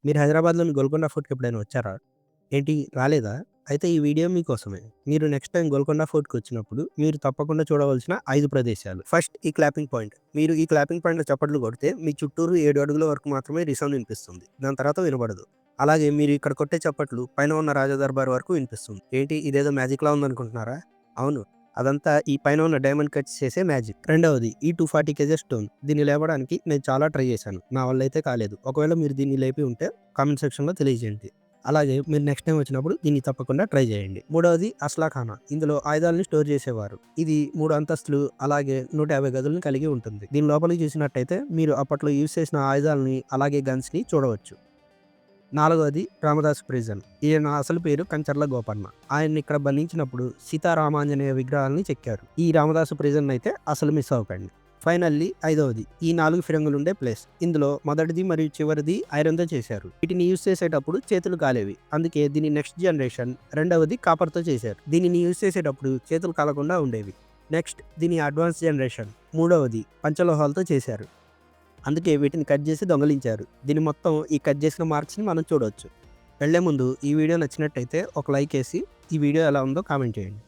మీరు హైదరాబాద్‌లోని గోల్కొండ ఫోర్ట్‌కి ఎప్పుడైనా వచ్చారా? ఏంటి రాలేదా? అయితే ఈ వీడియో మీకోసమే. మీరు నెక్స్ట్ టైమ్ గోల్కొండ ఫోర్ట్‌కొచ్చినప్పుడు మీరు తప్పకుండా చూడవలసిన 5 ప్రదేశాలు. ఫస్ట్ ఈ క్లాపింగ్ పాయింట్. మీరు ఈ క్లాపింగ్ పాయింట్‌లో చప్పట్లు కొడితే మీ చుట్టూరు 7 అడుగుల వరకు మాత్రమే రిసౌండ్ వినిపిస్తుంది. దాని తర్వాత వినబడదు. అలాగే మీరు ఇక్కడ కొట్టే చప్పట్లు పైన ఉన్న రాజదర్బార్ వరకు వినిపిస్తుంది. ఏంటి ఇదేదో మ్యాజిక్‌లా ఉందనుకుంటున్నారా? అవును. అదంతా ఈ పైన ఉన్న డైమండ్ కట్స్ చేసే మ్యాజిక్. రెండవది ఈ 240 కేజెస్ స్టోన్. దీన్ని లేపడానికి నేను చాలా ట్రై చేశాను. నా వల్ల అయితే కాలేదు. ఒకవేళ మీరు దీన్ని లేపి ఉంటే కామెంట్ సెక్షన్‌లో తెలియజేయండి. అలాగే మీరు నెక్స్ట్ టైమ్ వచ్చినప్పుడు దీన్ని తప్పకుండా ట్రై చేయండి. మూడవది అస్లాఖానా. ఇందులో ఆయుధాలను స్టోర్ చేసేవారు. ఇది 3 అంతస్తులు అలాగే 150 గదులను కలిగి ఉంటుంది. దీని లోపలికి చూసినట్టయితే మీరు అప్పట్లో యూజ్ చేసిన ఆయుధాలని అలాగే గన్స్‌ని చూడవచ్చు. నాలుగవది రామదాసు ప్రిజన్. ఈయన అసలు పేరు కంచర్ల గోపన్న. ఆయన్ని ఇక్కడ బంధించినప్పుడు సీతారామాంజనేయ విగ్రహాలని చెక్కారు. ఈ రామదాసు ప్రిజన్ అయితే అసలు మిస్ అవ్వకండి. ఫైనల్లీ ఐదవది ఈ 4 ఫిరంగులుండే ప్లేస్. ఇందులో మొదటిది మరియు చివరిది ఐరన్‌తో చేశారు. వీటిని యూజ్ చేసేటప్పుడు చేతులు కాలేవి. అందుకే దీని నెక్స్ట్ జనరేషన్ రెండవది కాపర్‌తో చేశారు. దీనిని యూజ్ చేసేటప్పుడు చేతులు కాలకుండా ఉండేవి. నెక్స్ట్ దీని అడ్వాన్స్ జనరేషన్ మూడవది పంచలోహాలతో చేశారు. అందుకే వీటిని కట్ చేసి దొంగిలించారు. దీని మొత్తం ఈ కట్ చేసిన మార్క్స్‌ని మనం చూడొచ్చు. వెళ్ళే ముందు ఈ వీడియో నచ్చినట్టయితే ఒక లైక్ ఏసి ఈ వీడియో ఎలా ఉందో కామెంట్ చేయండి.